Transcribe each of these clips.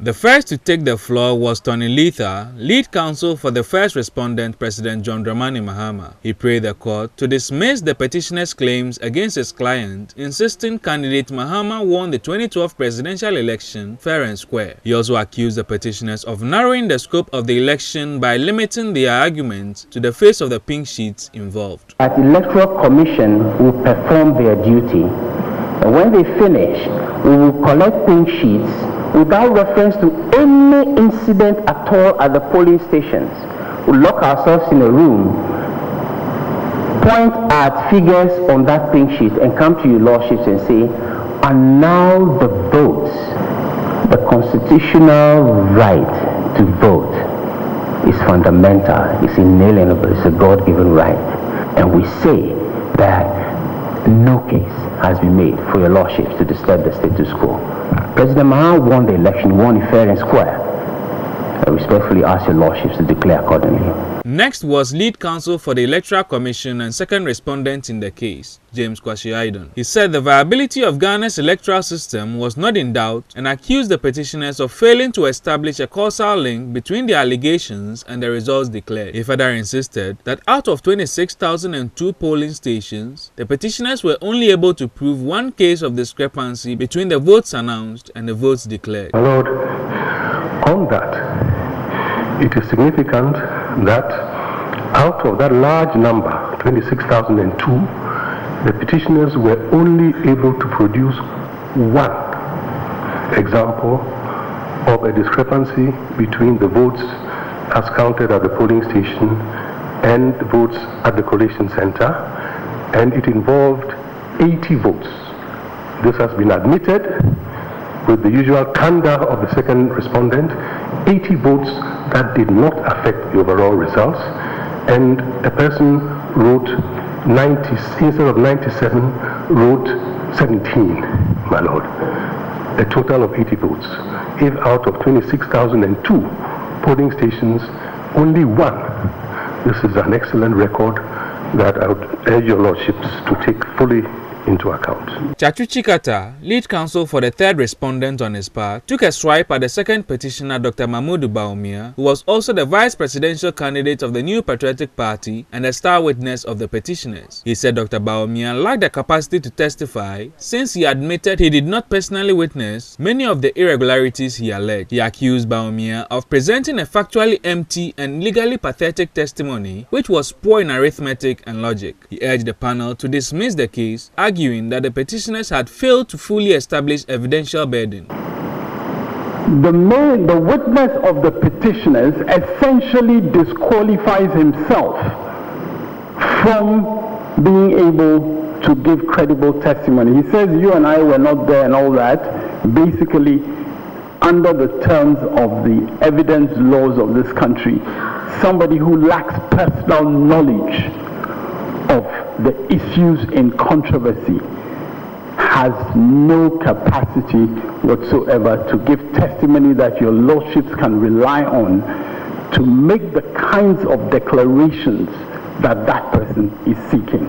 The first to take the floor was Tony Letha, lead counsel for the first respondent, President John Dramani Mahama. He prayed the court to dismiss the petitioner's claims against his client, insisting candidate Mahama won the 2012 presidential election fair and square. He also accused the petitioners of narrowing the scope of the election by limiting their arguments to the face of the pink sheets involved. The Electoral Commission will perform their duty, and when they finish, we will collect pink sheets without reference to any incident at all at the polling stations. We'll lock ourselves in a room, point at figures on that pink sheet, and come to your lordships and say, and now the votes. The constitutional right to vote is fundamental, it's inalienable, it's a God-given right. And we say that no case has been made for your lordships to disturb the status quo. President Mahama won the election, won it fair and square. I respectfully ask your lordships to declare accordingly. Next was lead counsel for the Electoral Commission and second respondent in the case, James Kwasi-Aidon. He said the viability of Ghana's electoral system was not in doubt and accused the petitioners of failing to establish a causal link between the allegations and the results declared. He further insisted that out of 26,002 polling stations, the petitioners were only able to prove one case of discrepancy between the votes announced and the votes declared. My Lord, on that, it is significant that out of that large number, 26,002, the petitioners were only able to produce one example of a discrepancy between the votes as counted at the polling station and the votes at the collation center, and it involved 80 votes. This has been admitted with the usual candor of the second respondent, 80 votes that did not affect the overall results, and a person wrote 90, instead of 97, wrote 17, my Lord. A total of 80 votes. If out of 26,002 polling stations, only one, this is an excellent record that I would urge your lordships to take fully into account. Chachu Chikata, lead counsel for the third respondent on his part, took a swipe at the second petitioner, Dr. Mahmoud Bawumia, who was also the vice presidential candidate of the New Patriotic Party and a star witness of the petitioners. He said Dr. Bawumia lacked the capacity to testify since he admitted he did not personally witness many of the irregularities he alleged. He accused Bawumia of presenting a factually empty and legally pathetic testimony which was poor in arithmetic and logic. He urged the panel to dismiss the case, arguing that the petitioners had failed to fully establish evidential burden. The witness of the petitioners essentially disqualifies himself from being able to give credible testimony. He says you and I were not there and all that. Basically, under the terms of the evidence laws of this country, somebody who lacks personal knowledge of the issues in controversy has no capacity whatsoever to give testimony that your lordships can rely on to make the kinds of declarations that that person is seeking.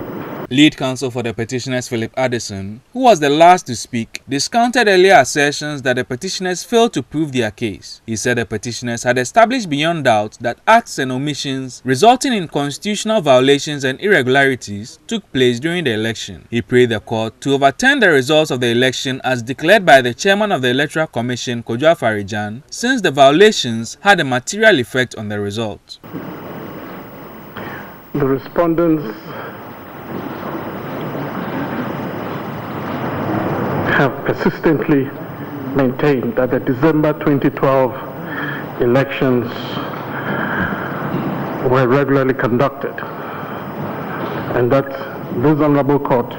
Lead counsel for the petitioners, Philip Addison, who was the last to speak, discounted earlier assertions that the petitioners failed to prove their case. He said the petitioners had established beyond doubt that acts and omissions resulting in constitutional violations and irregularities took place during the election. He prayed the court to overturn the results of the election as declared by the chairman of the Electoral Commission, Kojo Afarijan, since the violations had a material effect on the result. The respondents have persistently maintained that the December 2012 elections were regularly conducted and that this honorable court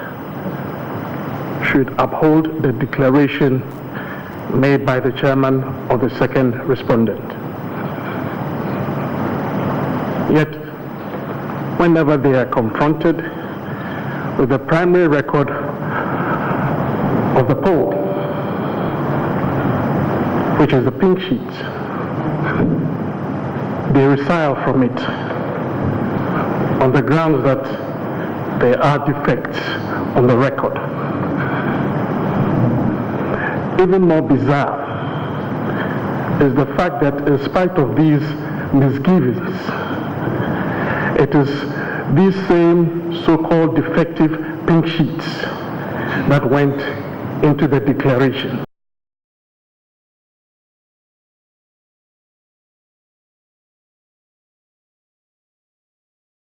should uphold the declaration made by the chairman of the second respondent. Yet, whenever they are confronted with the primary record of the poll, which is the pink sheet, they resile from it on the grounds that there are defects on the record. Even more bizarre, is the fact that in spite of these misgivings, it is these same so-called defective pink sheets that went into the declaration.